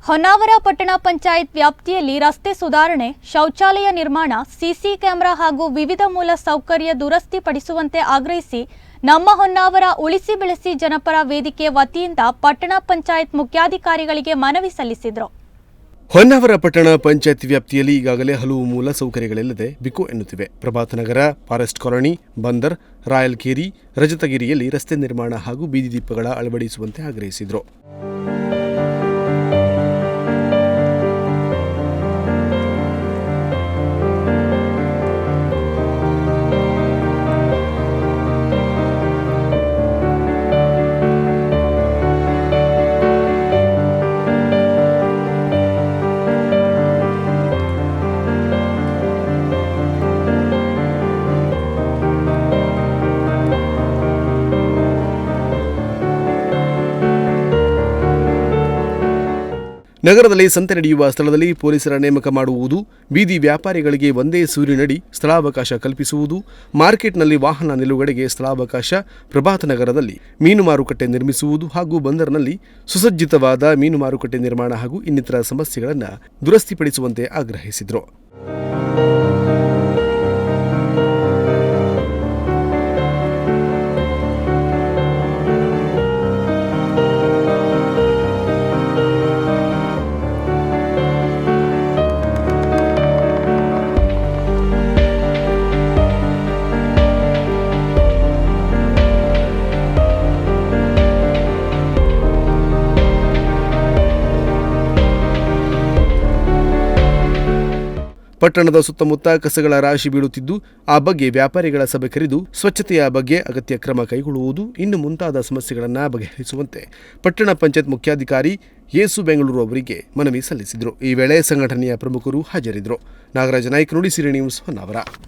ಹೊನ್ನಾವರ ಪಟ್ಟಣ ಪಂಚಾಯತ್ ವ್ಯಾಪ್ತಿಯಲ್ಲಿ ರಸ್ತೆ ಸುಧಾರಣೆ, ಶೌಚಾಲಯ ನಿರ್ಮಾಣ, ಸಿಸಿ ಕ್ಯಾಮೆರಾ ಹಾಗೂ ವಿವಿಧ ಮೂಲ ಸೌಕರ್ಯ ದುರಸ್ತಿ ಪಡಿಸುವಂತೆ ಆಗ್ರಹಿಸಿ ನಮ್ಮ ಹೊನ್ನಾವರ ಉಳಿಸಿ ಬೆಳೆಸಿ ಜನಪರ ವೇದಿಕೆ ವತಿಯಿಂದ ಪಟ್ಟಣ ಪಂಚಾಯತ್ ಮುಖ್ಯಾಧಿಕಾರಿಗಳಿಗೆ ಮನವಿ ಸಲ್ಲಿಸಿದರು. ಹೊನ್ನಾವರ ಪಟ್ಟಣ ಪಂಚಾಯತ್ ವ್ಯಾಪ್ತಿಯಲ್ಲಿ ಈಗಾಗಲೇ ಹಲವು ಮೂಲ ಸೌಕರ್ಯಗಳಿಲ್ಲದೆ ಬಿಕೋ ಎನ್ನುತ್ತಿವೆ. ಪ್ರಭಾತ ನಗರ, ಫಾರೆಸ್ಟ್ ಕಾಲೋನಿ, ಬಂದರ್, ರಾಯಲ್ಕೇರಿ, ರಜತಗಿರಿಯಲ್ಲಿ ರಸ್ತೆ ನಿರ್ಮಾಣ ಹಾಗೂ ಬೀದಿ ದೀಪಗಳ ಅಳವಡಿಸುವಂತೆ ಆಗ್ರಹಿಸಿದರು. ನಗರದಲ್ಲಿ ಸಂತೆ ನಡೆಯುವ ಸ್ಥಳದಲ್ಲಿ ಪೊಲೀಸರ ನೇಮಕ ಮಾಡುವುದು, ಬೀದಿ ವ್ಯಾಪಾರಿಗಳಿಗೆ ಒಂದೇ ಸೂರಿನಡಿ ಸ್ಥಳಾವಕಾಶ ಕಲ್ಪಿಸುವುದು, ಮಾರ್ಕೆಟ್ನಲ್ಲಿ ವಾಹನ ನಿಲುಗಡೆಗೆ ಸ್ಥಳಾವಕಾಶ, ಪ್ರಭಾತ ನಗರದಲ್ಲಿ ಮೀನು ಮಾರುಕಟ್ಟೆ ನಿರ್ಮಿಸುವುದು ಹಾಗೂ ಬಂದರ್ನಲ್ಲಿ ಸುಸಜ್ಜಿತವಾದ ಮೀನು ಮಾರುಕಟ್ಟೆ ನಿರ್ಮಾಣ ಹಾಗೂ ಇನ್ನಿತರ ಸಮಸ್ಯೆಗಳನ್ನು ದುರಸ್ತಿಪಡಿಸುವಂತೆ ಆಗ್ರಹಿಸಿದರು. ಪಟ್ಟಣದ ಸುತ್ತಮುತ್ತ ಕಸಗಳ ರಾಶಿ ಬೀಳುತ್ತಿದ್ದು, ಆ ಬಗ್ಗೆ ವ್ಯಾಪಾರಿಗಳ ಸಭೆ ಕರೆದು ಸ್ವಚ್ಛತೆಯ ಬಗ್ಗೆ ಅಗತ್ಯ ಕ್ರಮ ಕೈಗೊಳ್ಳುವುದು, ಇನ್ನು ಮುಂತಾದ ಸಮಸ್ಯೆಗಳನ್ನು ಬಗೆಹರಿಸುವಂತೆ ಪಟ್ಟಣ ಪಂಚಾಯತ್ ಮುಖ್ಯಾಧಿಕಾರಿ ಯೇಸು ಬೆಂಗಳೂರು ಅವರಿಗೆ ಮನವಿ ಸಲ್ಲಿಸಿದರು. ಈ ವೇಳೆ ಸಂಘಟನೆಯ ಪ್ರಮುಖರು ಹಾಜರಿದ್ದರು. ನಾಗರಾಜ ನಾಯ್ಕ, ನುಡಿಸಿರಿ ನ್ಯೂಸ್, ಹೊನ್ನಾವರ.